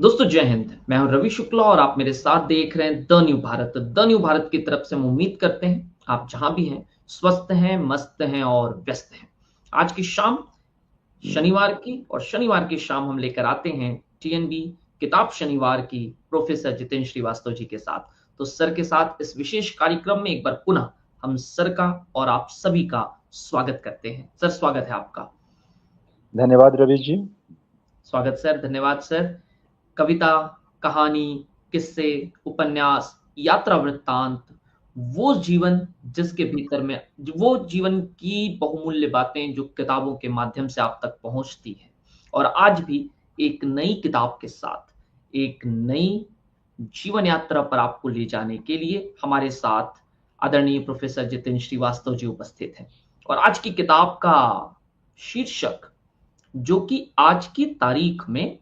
दोस्तों जय हिंद। मैं हूं रवि शुक्ला और आप मेरे साथ देख रहे हैं the new Bharat. The new Bharat की तरफ से हम उम्मीद करते हैं आप जहां भी हैं स्वस्थ हैं, मस्त हैं और व्यस्त हैं। आज की शाम शनिवार की, और शनिवार की शाम हम लेकर आते हैं टीएनबी किताब शनिवार की प्रोफेसर जितेंद्र श्रीवास्तव जी के साथ। तो सर के साथ इस विशेष कार्यक्रम में एक बार पुनः हम सर का और आप सभी का स्वागत करते हैं। सर, स्वागत है आपका। धन्यवाद रवि जी। स्वागत सर, धन्यवाद सर। कविता, कहानी, किस्से, उपन्यास, यात्रा वृत्तांत, वो जीवन जिसके भीतर में वो जीवन की बहुमूल्य बातें जो किताबों के माध्यम से आप तक पहुंचती है। और आज भी एक नई किताब के साथ एक नई जीवन यात्रा पर आपको ले जाने के लिए हमारे साथ आदरणीय प्रोफेसर जितेंद्र श्रीवास्तव जी उपस्थित हैं। और आज की किताब का शीर्षक, जो कि आज की तारीख में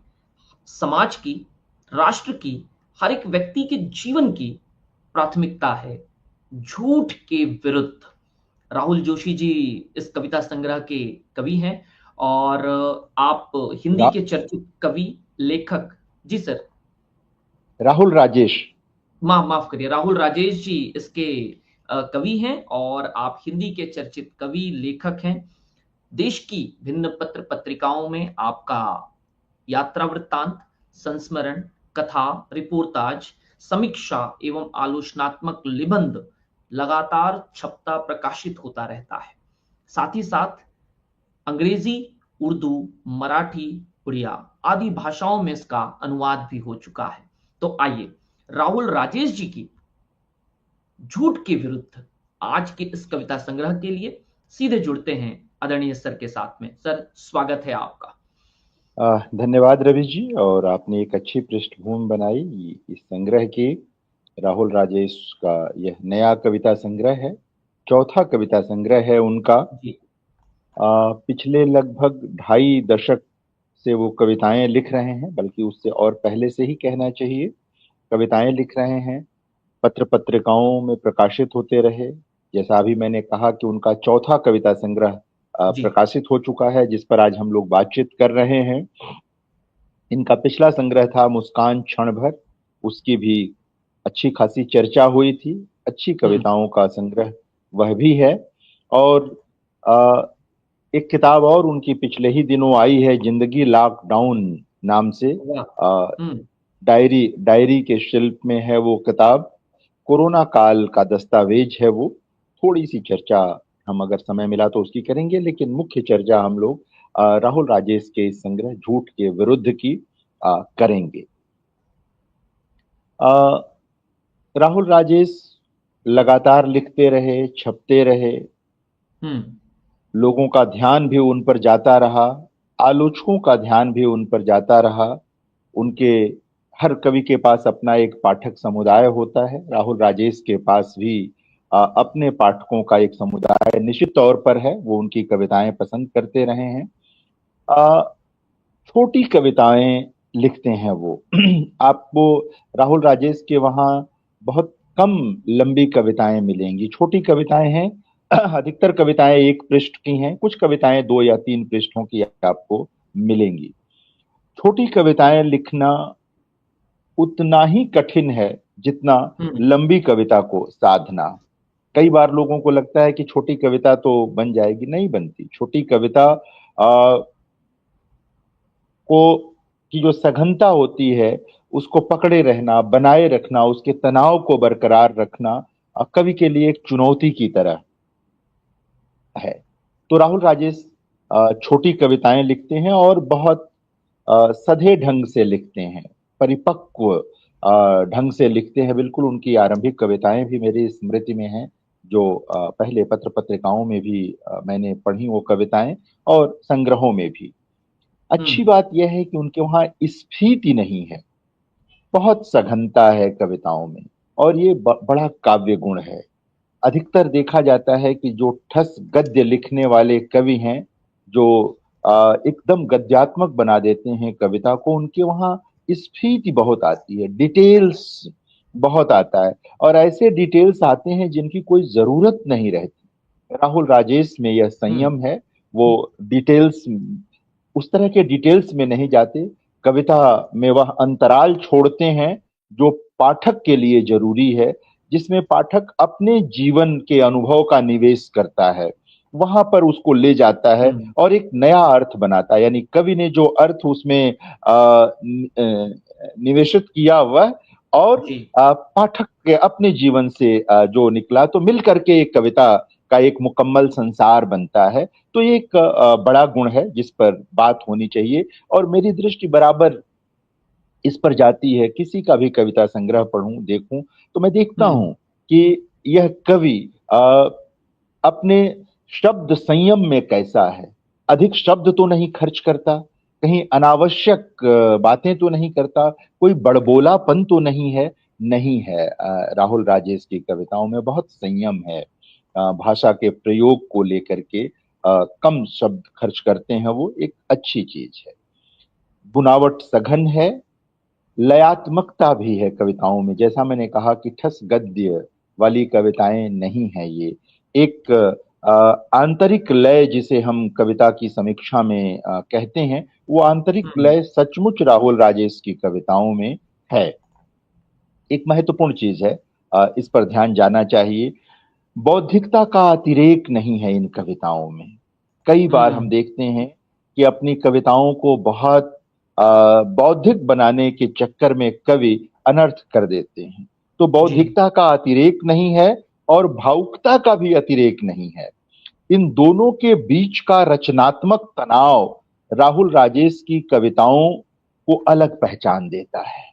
समाज की, राष्ट्र की, हर एक व्यक्ति के जीवन की प्राथमिकता है, झूठ के विरुद्ध। राहुल जोशी जी इस कविता संग्रह के कवि हैं। और आप हिंदी रा, के चर्चित कवि, लेखक। जी सर। राहुल राजेश। माफ करिए, राहुल राजेश जी इसके कवि हैं और आप हिंदी के चर्चित कवि, लेखक हैं। देश की भिन्न पत्र पत्रिकाओं में आपका यात्रा वृत्तांत, संस्मरण, कथा, रिपोर्टाज, समीक्षा एवं आलोचनात्मक निबंध लगातार छपता प्रकाशित होता रहता है। साथ ही साथ अंग्रेजी, उर्दू, मराठी, उड़िया आदि भाषाओं में इसका अनुवाद भी हो चुका है। तो आइए राहुल राजेश जी की झूठ के विरुद्ध आज के इस कविता संग्रह के लिए सीधे जुड़ते हैं आदरणीय सर के साथ में। सर, स्वागत है आपका। धन्यवाद रवि जी। और आपने एक अच्छी पृष्ठभूमि बनाई इस संग्रह की। राहुल राजेश का यह नया कविता संग्रह है, चौथा कविता संग्रह है उनका। जी। पिछले लगभग 2.5 दशक से वो कविताएं लिख रहे हैं, बल्कि उससे और पहले से ही कहना चाहिए। कविताएं लिख रहे हैं, पत्र पत्रिकाओं में प्रकाशित होते रहे। जैसा अभी मैंने कहा कि उनका चौथा कविता संग्रह जी। प्रकाशित हो चुका है, जिस पर आज हम लोग बातचीत कर रहे हैं। इनका पिछला संग्रह था मुस्कान क्षण भर, उसकी भी अच्छी खासी चर्चा हुई थी। अच्छी हम्म। कविताओं का संग्रह वह भी है। और अ, एक किताब और उनकी पिछले ही दिनों आई है, जिंदगी लॉकडाउन नाम से। वाह। अ, हम्म। डायरी डायरी के शिल्प में है वो किताब। कोरोना काल का दस्तावेज है वो। थोड़ी सी चर्चा हम अगर समय मिला तो उसकी करेंगे, लेकिन मुख्य चर्चा हम लोग राहुल राजेश के इस संग्रह झूठ के विरुद्ध की करेंगे। अ, राहुल राजेश लगातार लिखते रहे, छपते रहे। हम्म। लोगों का ध्यान भी उन पर जाता रहा, आलोचकों का ध्यान भी उन पर जाता रहा। उनके हर कवि के पास अपना एक पाठक समुदाय होता है। राहुल राजेश के पास भी अपने पाठकों का एक समुदाय निश्चित तौर पर है। वो उनकी कविताएं पसंद करते रहे हैं। अ, छोटी कविताएं लिखते हैं वो। आपको राहुल राजेश के वहाँ बहुत कम लंबी कविताएं मिलेंगी, छोटी कविताएं हैं। अधिकतर कविताएं 1 पृष्ठ की हैं, कुछ कविताएं 2 या 3 पृष्ठों की आपको मिलेंगी। छोटी कविताएं लिखना उतना ही कठिन है जितना हम्म। लंबी कविता को साधना। कई बार लोगों को लगता है कि छोटी कविता तो बन जाएगी, नहीं बनती। छोटी कविता को की जो सघनता होती है, उसको पकड़े रहना, बनाए रखना, उसके तनाव को बरकरार रखना कवि के लिए एक चुनौती की तरह है। तो राहुल राजेश छोटी कविताएं लिखते हैं और बहुत सधे ढंग से लिखते हैं, परिपक्व ढंग से लिखते हैं। बिल्कुल उनकी आरंभिक कविताएं भी मेरी स्मृति में हैं, जो पहले पत्र पत्रिकाओं में भी मैंने पढ़ी वो कविताएं, और संग्रहों में भी। अच्छी हम्म। बात यह है कि उनके वहां स्फीति नहीं है, बहुत सघनता है कविताओं में। और ये बड़ा काव्य गुण है। अधिकतर देखा जाता है कि जो ठस गद्य लिखने वाले कवि हैं, जो एकदम गद्यात्मक बना देते हैं कविता को, उनके वहां स्फीति बहुत आती है, डिटेल्स बहुत आता है। और ऐसे डिटेल्स आते हैं जिनकी कोई जरूरत नहीं रहती। राहुल राजेश में यह हम्म। संयम है। वो डिटेल्स, उस तरह के डिटेल्स में नहीं जाते। कविता में वह अंतराल छोड़ते हैं जो पाठक के लिए जरूरी है, जिसमें पाठक अपने जीवन के अनुभव का निवेश करता है, वहां पर उसको ले जाता है हम्म। और एक नया अर्थ बनाता है। यानी कवि ने जो अर्थ उसमें निवेशित किया वह, और जी। पाठक के अपने जीवन से जो निकला, तो मिल करके एक कविता का एक मुकम्मल संसार बनता है। तो ये एक बड़ा गुण है जिस पर बात होनी चाहिए। और मेरी दृष्टि बराबर इस पर जाती है, किसी का भी कविता संग्रह पढ़ूं देखूं तो मैं देखता हम्म। हूं कि यह कवि अपने शब्द संयम में कैसा है। अधिक शब्द तो नहीं खर्च करता, कहीं अनावश्यक बातें तो नहीं करता, कोई बड़बोलापन तो नहीं है। नहीं है, राहुल राजेश की कविताओं में बहुत संयम है। भाषा के प्रयोग को लेकर के कम शब्द खर्च करते हैं, वो एक अच्छी चीज है। बुनावट सघन है, लयात्मकता भी है कविताओं में। जैसा मैंने कहा कि ठस गद्य वाली कविताएं नहीं है ये। एक आंतरिक लय जिसे हम कविता की समीक्षा में कहते हैं, वो आंतरिक हम्म। लय सचमुच राहुल राजेश की कविताओं में है। एक महत्वपूर्ण चीज है, इस पर ध्यान जाना चाहिए। बौद्धिकता का अतिरेक नहीं है इन कविताओं में। कई बार हम हम्म। देखते हैं कि अपनी कविताओं को बहुत बौद्धिक बनाने के चक्कर में कवि अनर्थ कर देते हैं। तो जी। बौद्धिकता का अतिरेक नहीं है और भावुकता का भी अतिरेक नहीं है। इन दोनों के बीच का रचनात्मक तनाव राहुल राजेश की कविताओं को अलग पहचान देता है।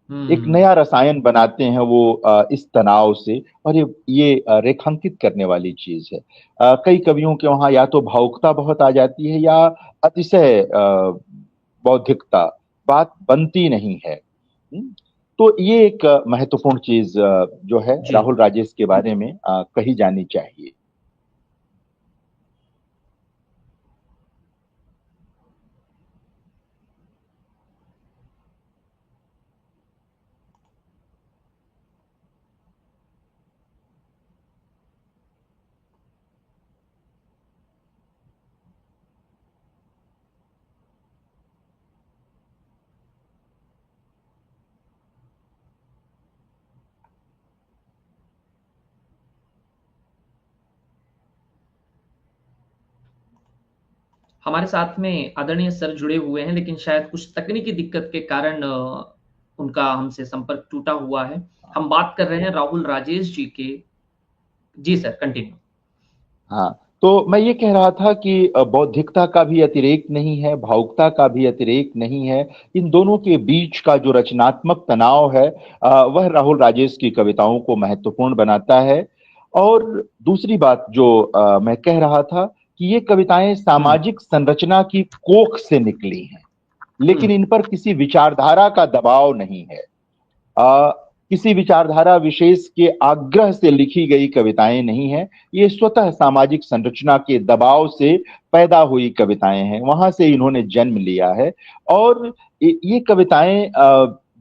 एक हम्म। नया रसायन बनाते हैं वो इस तनाव से। और ये रेखांकित करने वाली चीज है। कई कवियों के वहां या तो भावुकता बहुत आ जाती है या अतिशय बौद्धिकता, बात बनती नहीं है। हम्म? तो ये एक महत्वपूर्ण चीज जो है जी। राहुल राजेश के बारे में कही जानी चाहिए। हमारे साथ में आदरणीय सर जुड़े हुए हैं, लेकिन शायद कुछ तकनीकी दिक्कत के कारण उनका हमसे संपर्क टूटा हुआ है। हम बात कर रहे हैं राहुल राजेश जी के। जी सर, कंटिन्यू। हाँ, तो मैं ये कह रहा था कि बौद्धिकता का भी अतिरेक नहीं है, भावुकता का भी अतिरेक नहीं है। इन दोनों के बीच का जो रचनात्मक तनाव है, वह राहुल राजेश की कविताओं को महत्वपूर्ण बनाता है। और दूसरी बात जो मैं कह रहा था कि ये कविताएं हुँ, सामाजिक संरचना की कोख से निकली हैं, हुँ, लेकिन इन पर किसी विचारधारा का दबाव नहीं है। आ, किसी विचारधारा विशेष के आग्रह से लिखी गई कविताएं नहीं है। ये स्वतः सामाजिक संरचना के दबाव से पैदा हुई कविताएं हैं, वहां से इन्होंने जन्म लिया है। और ये कविताएं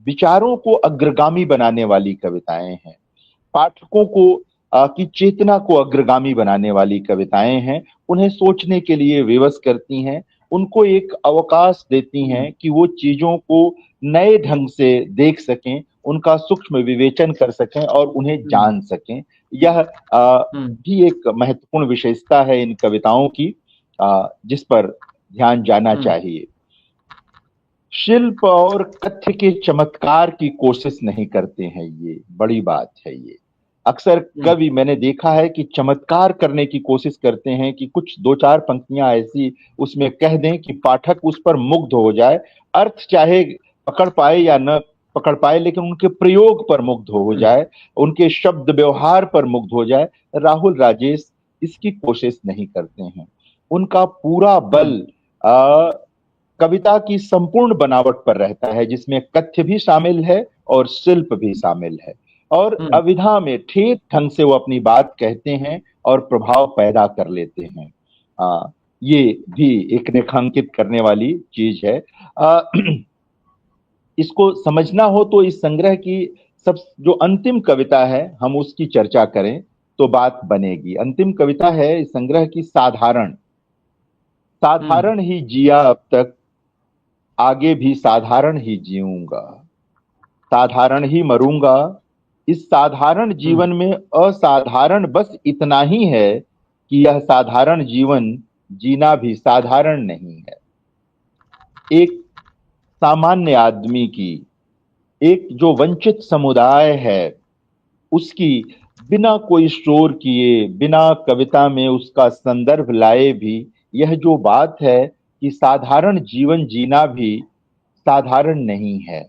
विचारों को अग्रगामी बनाने वाली कविताएं हैं। पाठकों को की चेतना को अग्रगामी बनाने वाली कविताएं हैं। उन्हें सोचने के लिए विवश करती हैं, उनको एक अवकाश देती हुँ, हैं कि वो चीजों को नए ढंग से देख सकें, उनका सूक्ष्म विवेचन कर सकें और उन्हें हुँ, जान सकें। यह हुँ, भी एक महत्वपूर्ण विशेषता है इन कविताओं की, जिस पर ध्यान जाना हुँ, चाहिए। शिल्प और कथ्य के चमत्कार की कोशिश नहीं करते हैं, ये बड़ी बात है। ये अक्सर हुँ, कवि मैंने देखा है कि चमत्कार करने की कोशिश करते हैं कि कुछ दो चार पंक्तियां ऐसी उसमें कह दें कि पाठक उस पर मुग्ध हो जाए। अर्थ चाहे पकड़ पाए या न पकड़ पाए, लेकिन उनके प्रयोग पर मुग्ध हो हुँ, जाए, उनके शब्द व्यवहार पर मुग्ध हो जाए। राहुल राजेश इसकी कोशिश नहीं करते हैं। उनका पूरा हुँ, बल कविता की संपूर्ण बनावट पर रहता है, जिसमें कथ्य भी शामिल है और शिल्प भी शामिल है। और हुँ, अविधा में ठीक ढंग से वो अपनी बात कहते हैं और प्रभाव पैदा कर लेते हैं। ये भी एक रेखांकित करने वाली चीज है। आ, इसको समझना हो तो इस संग्रह की सब जो अंतिम कविता है हम उसकी चर्चा करें तो बात बनेगी। अंतिम कविता है इस संग्रह की साधारण। हुँ, साधारण ही जिया अब तक, आगे भी साधारण ही जीऊंगा, साधारण ही मरूंगा। इस साधारण जीवन में असाधारण बस इतना ही है कि यह साधारण जीवन जीना भी साधारण नहीं है। एक सामान्य आदमी की, एक जो वंचित समुदाय है, उसकी बिना कोई शोर किए, बिना कविता में उसका संदर्भ लाए भी यह जो बात है कि साधारण जीवन जीना भी साधारण नहीं है,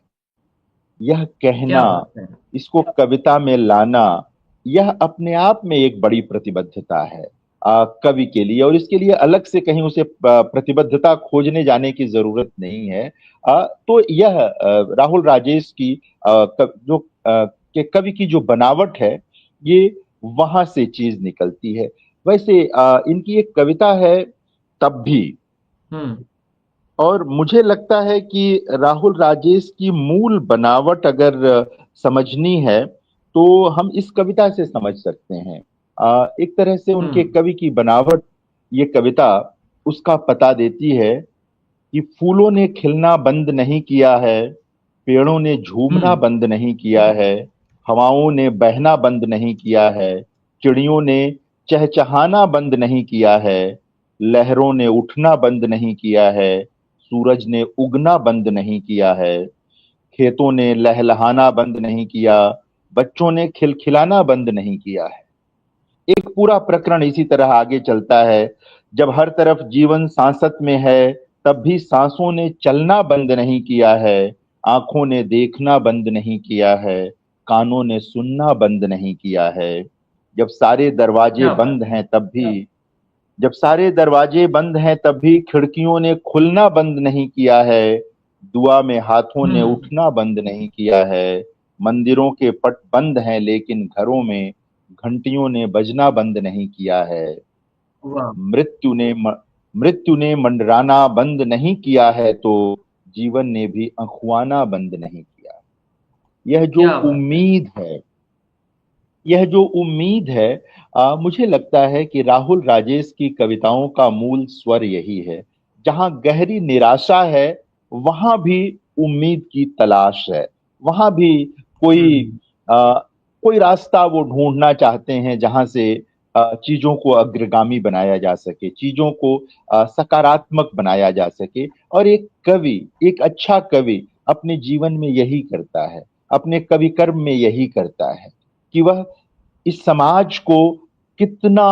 यह क्या कहना, बात है। इसको कविता में लाना, यह अपने आप में एक बड़ी प्रतिबद्धता है कवि के लिए। और इसके लिए अलग से कहीं उसे प्रतिबद्धता खोजने जाने की जरूरत नहीं है। तो यह राहुल राजेश की जो के कवि की जो बनावट है, ये वहां से चीज निकलती है। वैसे इनकी एक कविता है, तब भी। हम्म। और मुझे लगता है कि राहुल राजेश की मूल बनावट अगर समझनी है तो हम इस कविता से समझ सकते हैं। एक तरह से उनके हम्म। कवि की बनावट, ये कविता उसका पता देती है कि फूलों ने खिलना बंद नहीं किया है, पेड़ों ने झूमना हम्म। बंद नहीं किया है, हवाओं ने बहना बंद नहीं किया है, चिड़ियों ने चहचहाना बंद नहीं किया है, लहरों ने उठना बंद नहीं किया है, सूरज ने उगना बंद नहीं किया है, खेतों ने लहलहाना बंद नहीं किया, बच्चों ने खिलखिलाना बंद नहीं किया है। एक पूरा प्रकरण इसी तरह आगे चलता है। जब हर तरफ जीवन सांसत में है, तब भी सांसों ने चलना बंद नहीं किया है, आंखों ने देखना बंद नहीं किया है, कानों ने सुनना बंद नहीं किया है। जब सारे दरवाजे क्या बात बंद है। हैं तब भी जब सारे दरवाजे बंद हैं तब भी खिड़कियों ने खुलना बंद नहीं किया है, दुआ में हाथों ने हम्म। उठना बंद नहीं किया है। मंदिरों के पट बंद हैं लेकिन घरों में घंटियों ने बजना बंद नहीं किया है। वाह। मृत्यु ने मृत्यु ने मंडराना बंद नहीं किया है, तो जीवन ने भी अखुआना बंद नहीं किया। यह जो क्या बात है। उम्मीद है, यह जो उम्मीद है, मुझे लगता है कि राहुल राजेश की कविताओं का मूल स्वर यही है। जहां गहरी निराशा है, वहां भी उम्मीद की तलाश है। वहां भी कोई हम्म। आ, कोई रास्ता वो ढूंढना चाहते हैं जहां से चीजों को अग्रगामी बनाया जा सके, चीजों को सकारात्मक बनाया जा सके। और एक कवि, एक अच्छा कवि अपने जीवन में यही करता है, अपने कवि कर्म में यही करता है कि वह इस समाज को कितना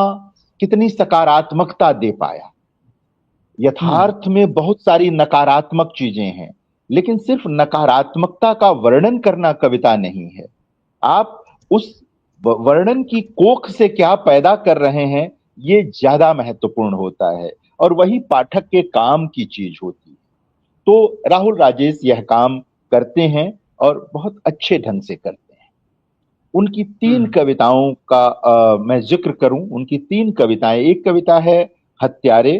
कितनी सकारात्मकता दे पाया। हम्म। यथार्थ में बहुत सारी नकारात्मक चीजें हैं, लेकिन सिर्फ नकारात्मकता का वर्णन करना कविता नहीं है। आप उस वर्णन की कोख से क्या पैदा कर रहे हैं, ये ज्यादा महत्वपूर्ण होता है, और वही पाठक के काम की चीज होती है। तो राहुल राजेश यह काम करते हैं, और बहुत अच्छे ढंग से करते हैं। उनकी तीन हम्म। कविताओं का मैं जिक्र करूं, उनकी तीन कविताएं, एक कविता है हत्यारे,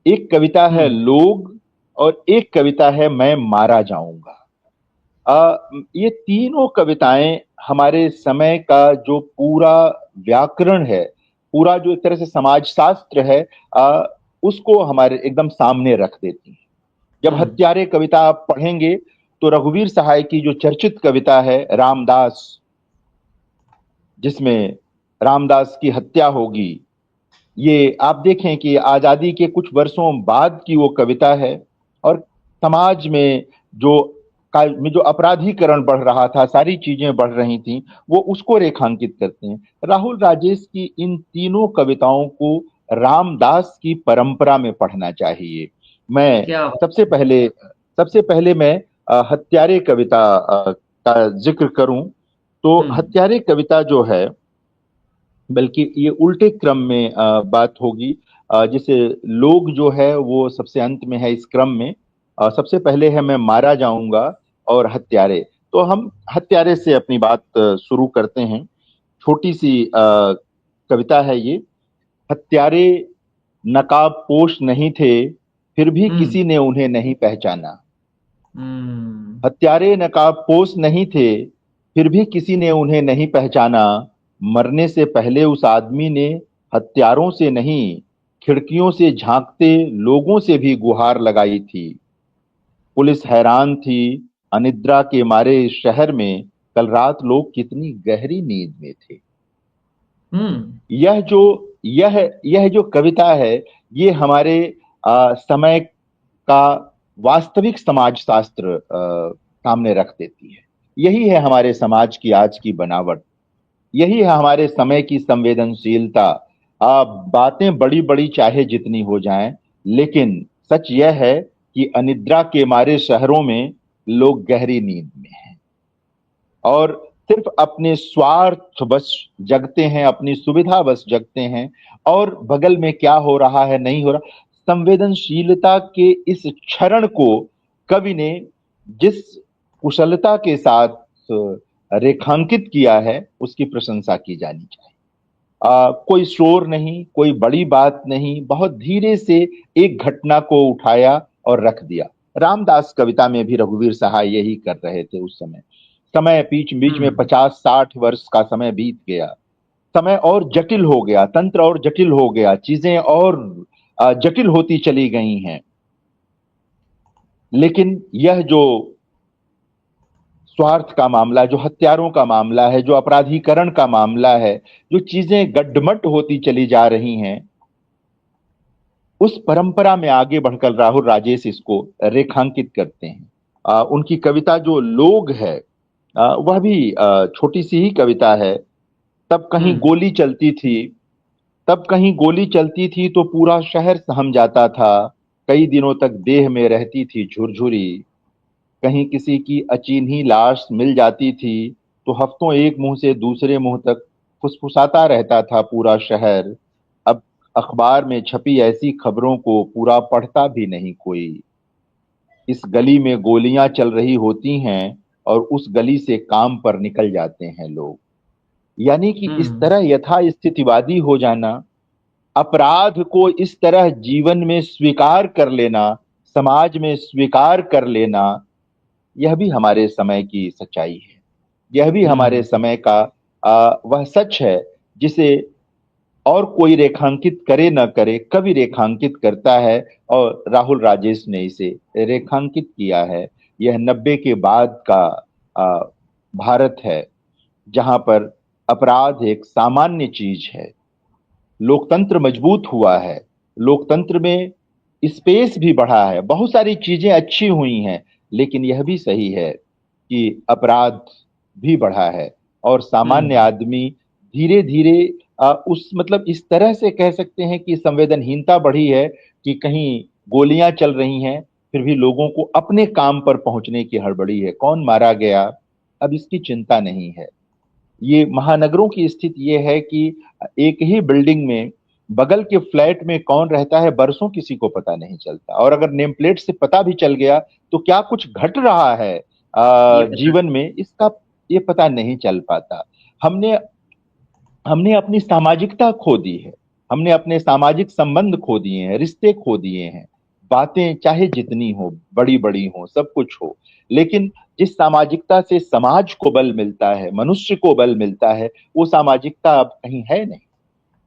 एक कविता है हम्म। लोग, और एक कविता है मैं मारा जाऊंगा। ये तीनों कविताएं हमारे समय का जो पूरा व्याकरण है, पूरा जो एक तरह से समाज शास्त्र है, उसको हमारे एकदम सामने रख देती है। जब हम्म। हत्यारे कविता आप पढ़ेंगे तो रघुवीर सहाय की जो चर्चित कविता है रामदास, जिसमें रामदास की हत्या होगी, ये आप देखें कि आजादी के कुछ वर्षों बाद की वो कविता है। और समाज में जो अपराधीकरण बढ़ रहा था, सारी चीजें बढ़ रही थी, वो उसको रेखांकित करते हैं। राहुल राजेश की इन तीनों कविताओं को रामदास की परंपरा में पढ़ना चाहिए। मैं क्या बात। सबसे पहले सबसे पहले मैं हत्यारे कविता का जिक्र करूं, तो हम्म। हत्यारे कविता जो है, बल्कि ये उल्टे क्रम में बात होगी। जैसे लोग जो है वो सबसे अंत में है इस क्रम में। सबसे पहले है मैं मारा जाऊंगा, और हत्यारे। तो हम हत्यारे से अपनी बात शुरू करते हैं। छोटी सी कविता है ये। हत्यारे नकाब पोश नहीं थे, फिर भी हम्म। किसी ने उन्हें नहीं पहचाना। हम्म। हत्यारे नकाबपोश नहीं थे, फिर भी किसी ने उन्हें नहीं पहचाना। मरने से पहले उस आदमी ने हत्यारों से नहीं, खिड़कियों से झांकते लोगों से भी गुहार लगाई थी। पुलिस हैरान थी, अनिद्रा के मारे इस शहर में कल रात लोग कितनी गहरी नींद में थे। यह जो यह जो कविता है, ये हमारे समय का वास्तविक समाज शास्त्र सामने रख देती है। यही है हमारे समाज की आज की बनावट, यही है हमारे समय की संवेदनशीलता। बातें बड़ी बड़ी चाहे जितनी हो जाएं, लेकिन सच यह है कि अनिद्रा के मारे शहरों में लोग गहरी नींद में हैं और सिर्फ अपने स्वार्थ बस जगते हैं, अपनी सुविधा बस जगते हैं, और बगल में क्या हो रहा है नहीं हो रहा। संवेदनशीलता के इस क्षरण को कवि ने जिस कुशलता के साथ रेखांकित किया है, उसकी प्रशंसा की जानी चाहिए। कोई शोर नहीं, कोई बड़ी बात नहीं, बहुत धीरे से एक घटना को उठाया और रख दिया। रामदास कविता में भी रघुवीर सहाय यही कर रहे थे। उस समय समय बीच बीच में 50-60 वर्ष का समय बीत गया, समय और जटिल हो गया, तंत्र और जटिल हो गया, चीजें और जटिल होती चली गई हैं। लेकिन यह जो स्वार्थ का मामला, जो हत्यारों का मामला है, जो अपराधीकरण का मामला है, जो चीजें गड्ढमट होती चली जा रही हैं, उस परंपरा में आगे बढ़कर राहुल राजेश इसको रेखांकित करते हैं। उनकी कविता जो लोग है, वह भी छोटी सी ही कविता है। तब कहीं गोली चलती थी, तब कहीं गोली चलती थी तो पूरा शहर सहम जाता था। कई दिनों तक देह में रहती थी झुरझुरी। कहीं किसी की अचिन्ही लाश मिल जाती थी तो हफ्तों एक मुंह से दूसरे मुंह तक फुसफुसाता रहता था पूरा शहर। अब अखबार में छपी ऐसी खबरों को पूरा पढ़ता भी नहीं कोई। इस गली में गोलियां चल रही होती हैं और उस गली से काम पर निकल जाते हैं लोग। यानी कि इस तरह यथास्थितिवादी हो जाना, अपराध को इस तरह जीवन में स्वीकार कर लेना, समाज में स्वीकार कर लेना, यह भी हमारे समय की सच्चाई है। यह भी हमारे समय का वह सच है जिसे और कोई रेखांकित करे न करे, कवि रेखांकित करता है और राहुल राजेश ने इसे रेखांकित किया है। यह 90 के बाद का भारत है, जहां पर अपराध एक सामान्य चीज है। लोकतंत्र मजबूत हुआ है, लोकतंत्र में स्पेस भी बढ़ा है, बहुत सारी चीजें अच्छी हुई हैं, लेकिन यह भी सही है कि अपराध भी बढ़ा है और सामान्य आदमी धीरे धीरे उस मतलब इस तरह से कह सकते हैं कि संवेदनहीनता बढ़ी है कि कहीं गोलियां चल रही हैं फिर भी लोगों को अपने काम पर पहुंचने की हड़बड़ी है। कौन मारा गया अब इसकी चिंता नहीं है। ये महानगरों की स्थिति ये है कि एक ही बिल्डिंग में बगल के फ्लैट में कौन रहता है बरसों किसी को पता नहीं चलता, और अगर नेम प्लेट से पता भी चल गया तो क्या कुछ घट रहा है जीवन में, इसका ये पता नहीं चल पाता। हमने हमने अपनी सामाजिकता खो दी है, हमने अपने सामाजिक संबंध खो दिए हैं, रिश्ते खो दिए हैं। बातें चाहे जितनी हो, बड़ी बड़ी हो, सब कुछ हो, लेकिन जिस सामाजिकता से समाज को बल मिलता है, मनुष्य को बल मिलता है, वो सामाजिकता अब कहीं है नहीं।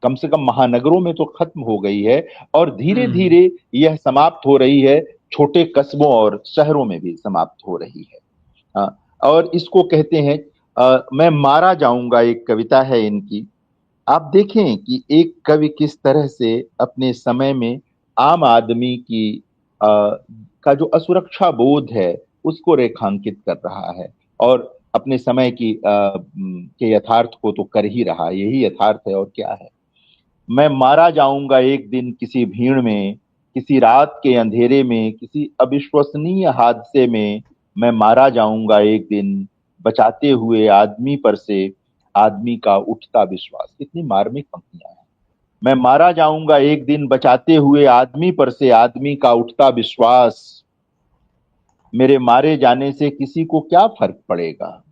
कम से कम महानगरों में तो खत्म हो गई है और धीरे धीरे यह समाप्त हो रही है, छोटे कस्बों और शहरों में भी समाप्त हो रही है। और इसको कहते हैं मैं मारा जाऊंगा, एक कविता है इनकी। आप देखें कि एक कवि किस तरह से अपने समय में आम आदमी की का जो असुरक्षा बोध है उसको रेखांकित कर रहा है और अपने समय की के यथार्थ को तो कर ही रहा है। यही यथार्थ है और क्या है। मैं मारा जाऊंगा एक दिन किसी भीड़ में, किसी रात के अंधेरे में, किसी अविश्वसनीय हादसे में। मैं मारा जाऊंगा एक दिन बचाते हुए आदमी पर से आदमी का उठता विश्वास। कितनी मार्मिक पंक्तियां हैं। मैं मारा जाऊंगा एक दिन बचाते हुए आदमी पर से आदमी का उठता विश्वास। मेरे मारे जाने से किसी को क्या फर्क पड़ेगा।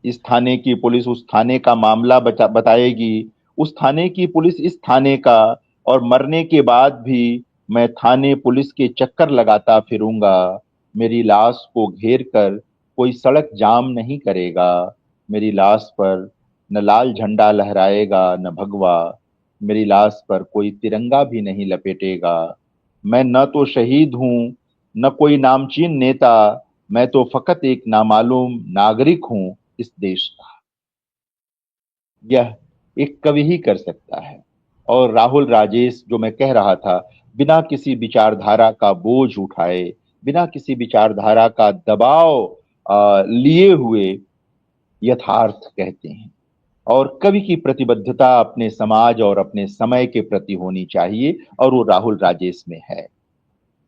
इस थाने की पुलिस उस थाने का मामला बताएगी, उस थाने की पुलिस इस थाने का, और मरने के बाद भी मैं थाने पुलिस के चक्कर लगाता फिरूंगा। मेरी लाश को घेर कर कोई सड़क जाम नहीं करेगा। मेरी लाश पर न लाल झंडा लहराएगा न भगवा। मेरी लाश पर कोई तिरंगा भी नहीं लपेटेगा। मैं न तो शहीद हूं न कोई नामचीन नेता, मैं तो फकत एक नामालूम नागरिक हूं इस देश का। यह एक कवि ही कर सकता है। और राहुल राजेश, जो मैं कह रहा था, बिना किसी विचारधारा का बोझ उठाए, बिना किसी विचारधारा का दबाव लिए हुए यथार्थ कहते हैं। और कवि की प्रतिबद्धता अपने समाज और अपने समय के प्रति होनी चाहिए, और वो राहुल राजेश में है।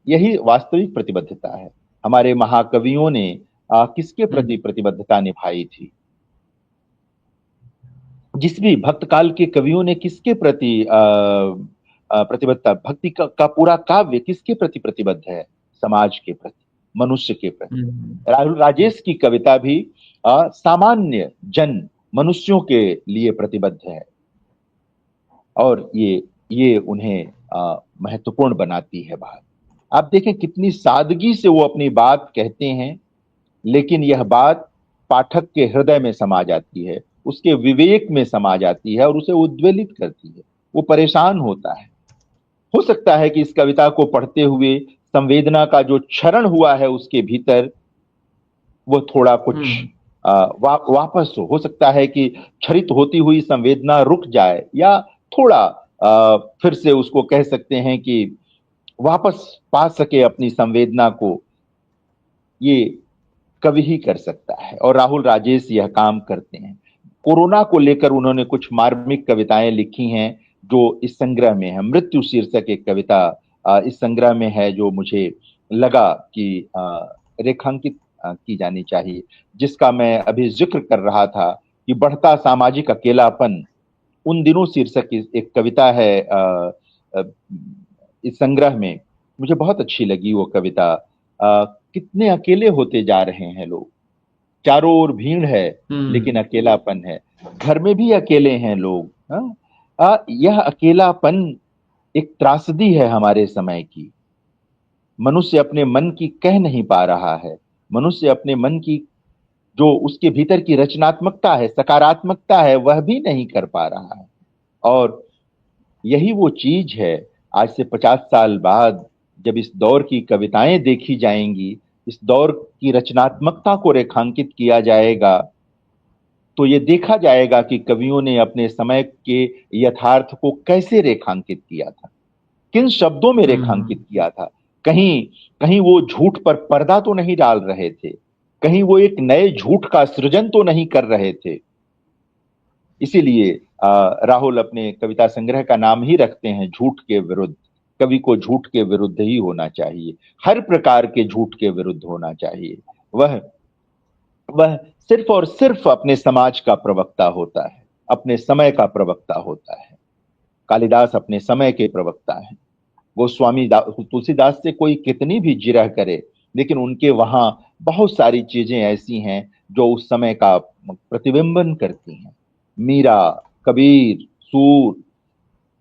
यही वास्तविक प्रतिबद्धता है। हमारे महाकवियों ने किसके प्रति प्रतिबद्धता निभाई थी? जिस भी भक्त काल के कवियों ने किसके प्रति प्रतिबद्धता, भक्ति का पूरा काव्य किसके प्रति प्रतिबद्ध है? समाज के प्रति, मनुष्य के प्रति। राहुल राजेश की कविता भी सामान्य जन मनुष्यों के लिए प्रतिबद्ध है, और ये उन्हें महत्वपूर्ण बनाती है बात। आप देखें कितनी सादगी से वो अपनी बात कहते हैं, लेकिन यह बात पाठक के हृदय में समा जाती है, उसके विवेक में समा जाती है, और उसे उद्वेलित करती है। वो परेशान होता है। हो सकता है कि इस कविता को पढ़ते हुए संवेदना का जो क्षरण हुआ है उसके भीतर, वो थोड़ा कुछ वापस हो सकता है कि क्षरित होती हुई संवेदना रुक जाए, या थोड़ा फिर से उसको कह सकते हैं कि वापस पा सके अपनी संवेदना को। ये कवि ही कर सकता है, और राहुल राजेश यह काम करते हैं। कोरोना को लेकर उन्होंने कुछ मार्मिक कविताएं लिखी हैं जो इस संग्रह में है। मृत्यु शीर्षक एक कविता इस संग्रह में है, जो मुझे लगा कि रेखांकित की जानी चाहिए, जिसका मैं अभी जिक्र कर रहा था कि बढ़ता सामाजिक अकेलापन उन दिनों शीर्षक एक कविता है इस संग्रह में। मुझे बहुत अच्छी लगी वो कविता। कितने अकेले होते जा रहे हैं लोग, चारों ओर भीड़ है लेकिन अकेलापन है, घर में भी अकेले हैं लोग। यह अकेलापन एक त्रासदी है हमारे समय की। मनुष्य अपने मन की कह नहीं पा रहा है, मनुष्य अपने मन की जो उसके भीतर की रचनात्मकता है, सकारात्मकता है, वह भी नहीं कर पा रहा है। और यही वो चीज है, आज से 50 साल बाद जब इस दौर की कविताएं देखी जाएंगी, इस दौर की रचनात्मकता को रेखांकित किया जाएगा, तो ये देखा जाएगा कि कवियों ने अपने समय के यथार्थ को कैसे रेखांकित किया था, किन शब्दों में रेखांकित किया था। कहीं कहीं वो झूठ पर पर्दा तो नहीं डाल रहे थे, कहीं वो एक नए झूठ का सृजन तो नहीं कर रहे थे। इसीलिए राहुल अपने कविता संग्रह का नाम ही रखते हैं झूठ के विरुद्ध। कवि को झूठ के विरुद्ध ही होना चाहिए, हर प्रकार के झूठ के विरुद्ध होना चाहिए। वह सिर्फ और सिर्फ अपने समाज का प्रवक्ता होता है, अपने समय का प्रवक्ता होता है। कालिदास अपने समय के प्रवक्ता हैं। गोस्वामी तुलसीदास से कोई कितनी भी जिरह करे, लेकिन उनके वहां बहुत सारी चीजें ऐसी हैं जो उस समय का प्रतिबिंबन करती हैं। मीरा, कबीर, सूर,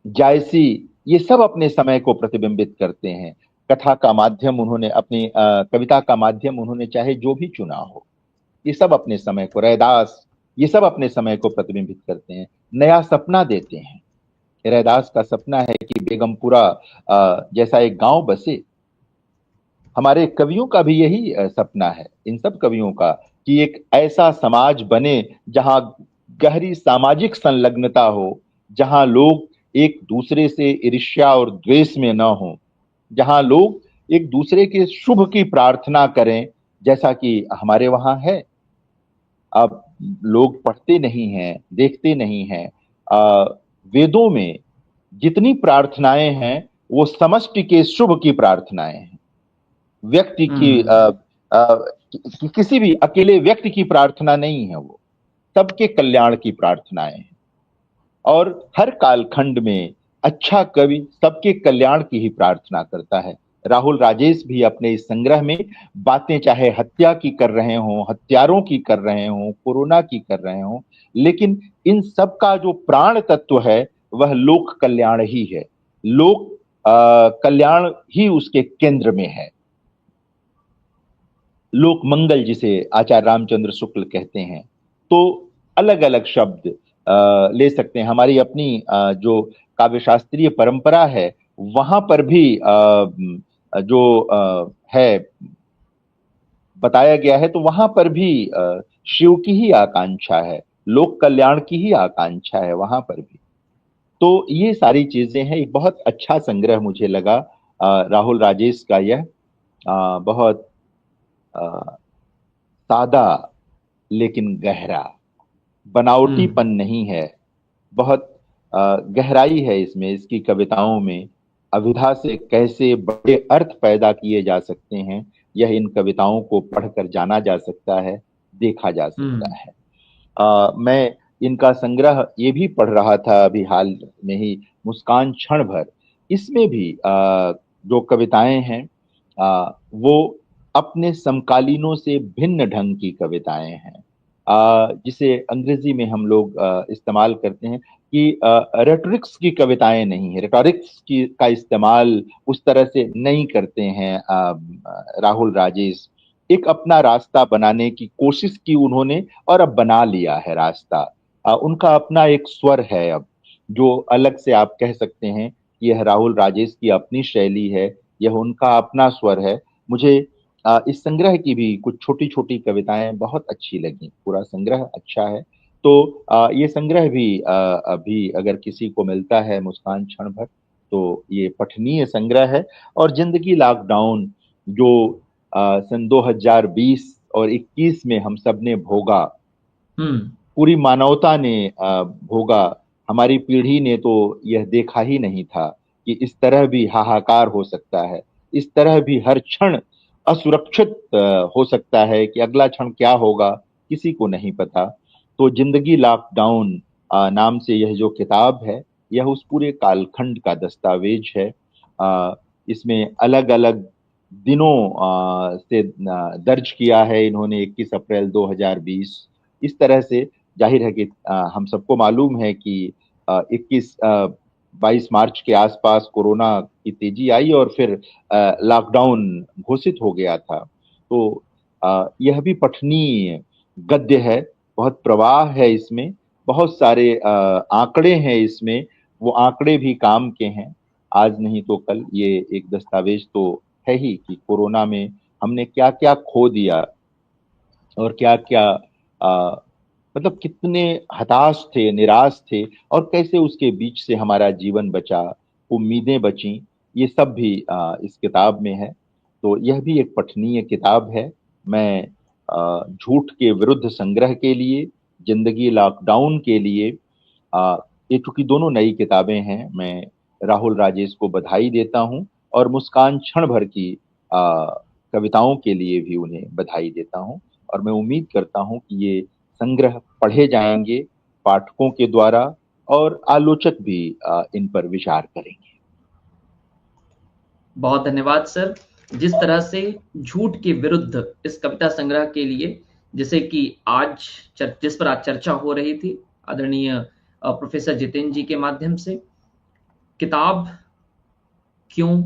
जायसी, ये सब अपने समय को प्रतिबिंबित करते हैं। कथा का माध्यम उन्होंने, अपनी कविता का माध्यम उन्होंने चाहे जो भी चुना हो, ये सब अपने समय को, रैदास, ये सब अपने समय को प्रतिबिंबित करते हैं, नया सपना देते हैं। रैदास का सपना है कि बेगमपुरा जैसा एक गांव बसे। हमारे कवियों का भी यही सपना है, इन सब कवियों का, कि एक ऐसा समाज बने जहां गहरी सामाजिक संलग्नता हो, जहां लोग एक दूसरे से ईर्ष्या और द्वेष में न हो, जहां लोग एक दूसरे के शुभ की प्रार्थना करें, जैसा कि हमारे वहां है। अब लोग पढ़ते नहीं हैं, देखते नहीं हैं। वेदों में जितनी प्रार्थनाएं हैं वो समष्टि के शुभ की प्रार्थनाएं हैं। व्यक्ति की किसी भी अकेले व्यक्ति की प्रार्थना नहीं है, वो सबके कल्याण की प्रार्थनाएं हैं। और हर कालखंड में अच्छा कवि सबके कल्याण की ही प्रार्थना करता है। राहुल राजेश भी अपने इस संग्रह में बातें चाहे हत्या की कर रहे हों, हत्यारों की कर रहे हों, कोरोना की कर रहे हों, लेकिन इन सब का जो प्राण तत्व है वह लोक कल्याण ही है। लोक कल्याण ही उसके केंद्र में है। लोक मंगल जिसे आचार्य रामचंद्र शुक्ल कहते हैं। तो अलग अलग शब्द ले सकते हैं। हमारी अपनी जो काव्य शास्त्रीय परंपरा है, वहां पर भी जो है बताया गया है, तो वहां पर भी शिव की ही आकांक्षा है, लोक कल्याण की ही आकांक्षा है वहां पर भी। तो ये सारी चीजें हैं। एक बहुत अच्छा संग्रह मुझे लगा राहुल राजेश का यह, बहुत अ, सादा लेकिन गहरा, बनावटीपन हम्म। नहीं है, बहुत गहराई है इसमें, इसकी कविताओं में। अभिधा से कैसे बड़े अर्थ पैदा किए जा सकते हैं, यह इन कविताओं को पढ़कर जाना जा सकता है, देखा जा सकता हम्म। है। मैं इनका संग्रह ये भी पढ़ रहा था अभी हाल में ही, मुस्कान क्षण भर। इसमें भी जो कविताएं हैं वो अपने समकालीनों से भिन्न ढंग की कविताएं हैं। जिसे अंग्रेजी में हम लोग इस्तेमाल करते हैं कि रेटोरिक्स की कविताएं नहीं है, रेटोरिक्स की का इस्तेमाल उस तरह से नहीं करते हैं राहुल राजेश। एक अपना रास्ता बनाने की कोशिश की उन्होंने, और अब बना लिया है रास्ता। उनका अपना एक स्वर है अब, जो अलग से आप कह सकते हैं कि यह राहुल राजेश की अपनी शैली है, यह उनका अपना स्वर है। मुझे इस संग्रह की भी कुछ छोटी छोटी कविताएं बहुत अच्छी लगी, पूरा संग्रह अच्छा है। तो ये संग्रह भी अभी अगर किसी को मिलता है, मुस्कान क्षण भर, तो ये पठनीय संग्रह है। और जिंदगी लॉकडाउन, जो सन 2020 और 21 में हम सब ने भोगा, हम्म। पूरी मानवता ने भोगा। हमारी पीढ़ी ने तो यह देखा ही नहीं था कि इस तरह भी हाहाकार हो सकता है, इस तरह भी हर क्षण असुरक्षित हो सकता है, कि अगला क्षण क्या होगा किसी को नहीं पता। तो जिंदगी लॉकडाउन नाम से यह जो किताब है, यह उस पूरे कालखंड का दस्तावेज है। इसमें अलग अलग दिनों से दर्ज किया है इन्होंने, 21 अप्रैल 2020, इस तरह से। जाहिर है कि हम सबको मालूम है कि 22 मार्च के आसपास कोरोना की तेजी आई, और फिर लॉकडाउन घोषित हो गया था। तो यह भी पठनीय गद्य है, बहुत प्रवाह है इसमें, बहुत सारे आंकड़े हैं इसमें। वो आंकड़े भी काम के हैं, आज नहीं तो कल ये एक दस्तावेज तो है ही, कि कोरोना में हमने क्या क्या खो दिया, और क्या क्या मतलब कितने हताश थे, निराश थे, और कैसे उसके बीच से हमारा जीवन बचा, उम्मीदें बची। ये सब भी इस किताब में है। तो यह भी एक पठनीय किताब है। मैं झूठ के विरुद्ध संग्रह के लिए, जिंदगी लॉकडाउन के लिए, आ, ये चूंकि दोनों नई किताबें हैं, मैं राहुल राजेश को बधाई देता हूं, और मुस्कान क्षण भर की आ, कविताओं के लिए भी उन्हें बधाई देता हूं। और मैं उम्मीद करता हूं कि ये संग्रह पढ़े जाएंगे पाठकों के द्वारा, और आलोचक भी इन पर विचार करेंगे। बहुत धन्यवाद सर। जिस तरह से झूठ के विरुद्ध इस कविता संग्रह के लिए, जैसे कि आज जिस पर आज चर्चा हो रही थी आदरणीय प्रोफेसर जितेंद्र जी के माध्यम से, किताब क्यों,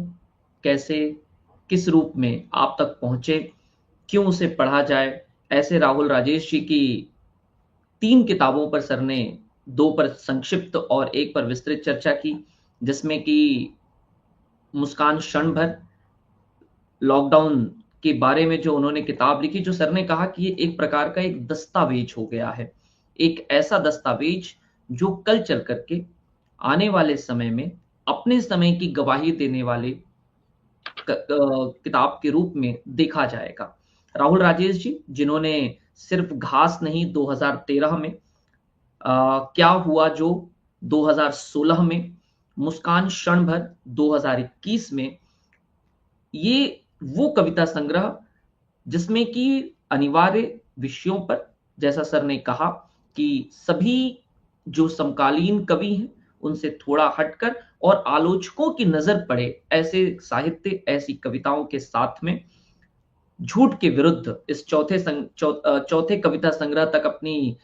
कैसे, किस रूप में आप तक पहुंचे, क्यों उसे पढ़ा जाए, ऐसे राहुल राजेश जी की 3 किताबों पर सर ने 2 पर संक्षिप्त और 1 पर विस्तृत चर्चा की, जिसमें कि मुस्कान क्षण भर लॉकडाउन के बारे में जो उन्होंने किताब लिखी, जो सर ने कहा कि ये एक प्रकार का एक दस्तावेज हो गया है, एक ऐसा दस्तावेज जो कल चल करके आने वाले समय में अपने समय की गवाही देने वाले किताब के रूप में देखा जाएगा। राहुल राजेश जी, जिन्होंने सिर्फ घास नहीं 2013 में, क्या हुआ जो 2016 में, मुस्कान क्षण भर 2021 में, ये वो कविता संग्रह जिसमें कि अनिवार्य विषयों पर, जैसा सर ने कहा कि सभी जो समकालीन कवि हैं उनसे थोड़ा हटकर और आलोचकों की नजर पड़े ऐसे साहित्य, ऐसी कविताओं के साथ में झूठ के विरुद्ध इस चौथे कविता संग्रह तक अपनी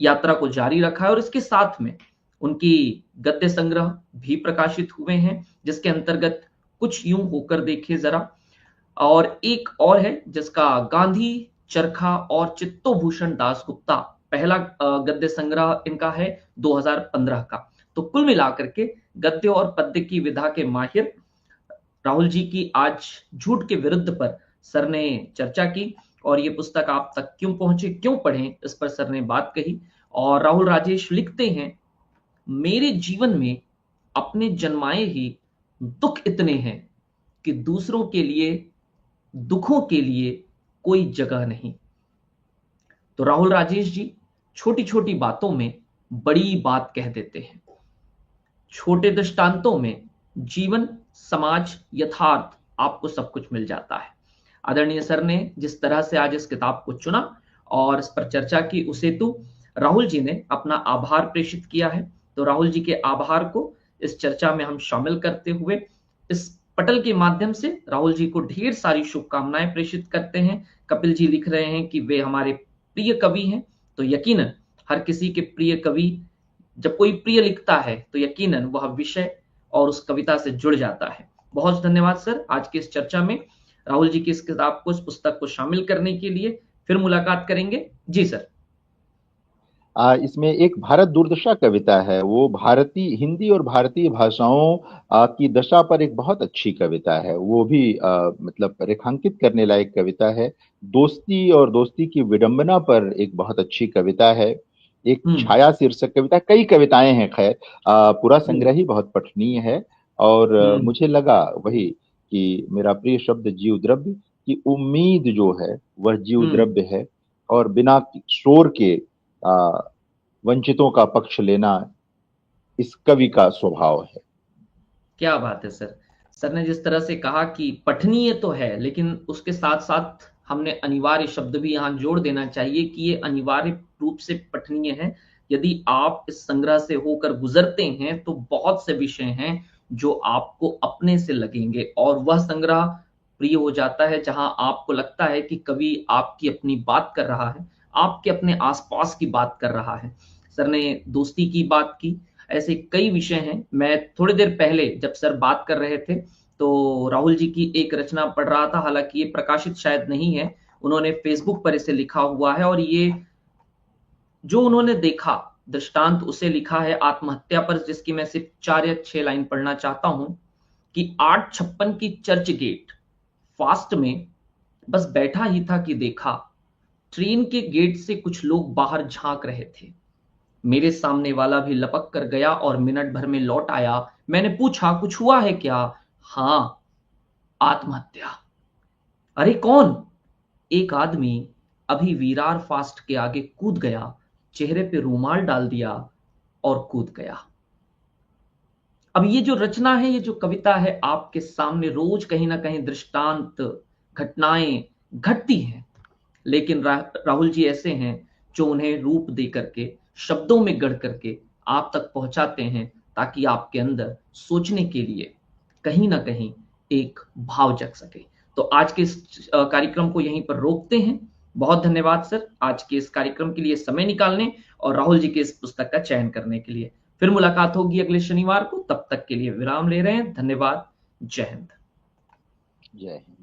यात्रा को जारी रखा है। और इसके साथ में उनकी गद्य संग्रह भी प्रकाशित हुए हैं, जिसके अंतर्गत कुछ यूं होकर देखे जरा, और एक और है जिसका गांधी, चरखा और चित्तोभूषण दासगुप्ता पहला गद्य संग्रह इनका है 2015 का। तो कुल मिलाकर के गद्य और पद्य की विधा के माहिर राहुल जी की आज झूठ के विरुद्ध पर सर ने चर्चा की, और ये पुस्तक आप तक क्यों पहुंचे, क्यों पढ़ें, इस पर सर ने बात कही। और राहुल राजेश लिखते हैं, मेरे जीवन में अपने जन्माए ही दुख इतने हैं कि दूसरों के लिए, दुखों के लिए कोई जगह नहीं। तो राहुल राजेश जी छोटी छोटी बातों में बड़ी बात कह देते हैं। छोटे दृष्टांतों में जीवन, समाज, यथार्थ, आपको सब कुछ मिल जाता है। आदरणीय सर ने जिस तरह से आज इस किताब को चुना और इस पर चर्चा की, उस हेतु राहुल जी ने अपना आभार प्रेषित किया है। तो राहुल जी के आभार को इस चर्चा में हम शामिल करते हुए इस पटल के माध्यम से राहुल जी को ढेर सारी शुभकामनाएं प्रेषित करते हैं। कपिल जी लिख रहे हैं कि वे हमारे प्रिय कवि हैं। तो यकीनन हर किसी के प्रिय कवि, जब कोई प्रिय लिखता है तो यकीनन वह विषय और उस कविता से जुड़ जाता है। बहुत धन्यवाद सर आज की इस चर्चा में राहुल जी की इस किताब को, इस पुस्तक को शामिल करने के लिए। फिर मुलाकात करेंगे जी सर। इसमें एक भारत दुर्दशा कविता है, वो भारतीय हिंदी और भारतीय भाषाओं की दशा पर एक बहुत अच्छी कविता है। वो भी मतलब रेखांकित करने लायक कविता है। दोस्ती और दोस्ती की विडंबना पर एक बहुत अच्छी कविता है। एक हम्म। छाया शीर्षक कविता, कई कविताएं हैं खैर, पूरा हम्म। संग्रह ही बहुत पठनीय है। और हम्म। मुझे लगा वही कि मेरा प्रिय शब्द जीव द्रव्य की उम्मीद जो है वह जीव हम्म। द्रव्य है, और बिना शोर के आ, वंचितों का पक्ष लेना इस कवि का स्वभाव है। क्या बात है सर। सर ने जिस तरह से कहा कि पठनीय तो है, लेकिन उसके साथ साथ हमने अनिवार्य शब्द भी यहाँ जोड़ देना चाहिए कि ये अनिवार्य रूप से पठनीय है। यदि आप इस संग्रह से होकर गुजरते हैं तो बहुत से विषय हैं जो आपको अपने से लगेंगे, और वह संग्रह प्रिय हो जाता है जहां आपको लगता है कि कवि आपकी अपनी बात कर रहा है, आपके अपने आसपास की बात कर रहा है। सर ने दोस्ती की बात की, ऐसे कई विषय हैं। मैं थोड़ी देर पहले जब सर बात कर रहे थे तो राहुल जी की एक रचना पढ़ रहा था, हालांकि ये प्रकाशित शायद नहीं है, उन्होंने फेसबुक पर इसे लिखा हुआ है, और ये जो उन्होंने देखा दृष्टांत उसे लिखा है आत्महत्या पर, जिसकी मैं सिर्फ 4 या 6 लाइन पढ़ना चाहता हूं कि 856 की चर्च गेट फास्ट में बस बैठा ही था कि देखा, ट्रेन के गेट से कुछ लोग बाहर झांक रहे थे। मेरे सामने वाला भी लपक कर गया और मिनट भर में लौट आया। मैंने पूछा, कुछ हुआ है क्या? हाँ, आत्महत्या। अरे कौन? एक आदमी अभी विरार फास्ट के आगे कूद गया, चेहरे पे रूमाल डाल दिया और कूद गया। अब ये जो रचना है, ये जो कविता है, आपके सामने रोज कहीं ना कहीं दृष्टांत, घटनाएं घटती हैं, लेकिन राहुल जी ऐसे हैं जो उन्हें रूप दे करके, शब्दों में गढ़ करके आप तक पहुंचाते हैं, ताकि आपके अंदर सोचने के लिए कहीं ना कहीं एक भाव जग सके। तो आज के इस कार्यक्रम को यहीं पर रोकते हैं। बहुत धन्यवाद सर आज के इस कार्यक्रम के लिए समय निकालने और राहुल जी के इस पुस्तक का चयन करने के लिए। फिर मुलाकात होगी अगले शनिवार को, तब तक के लिए विराम ले रहे हैं। धन्यवाद। जय हिंद। जय हिंद।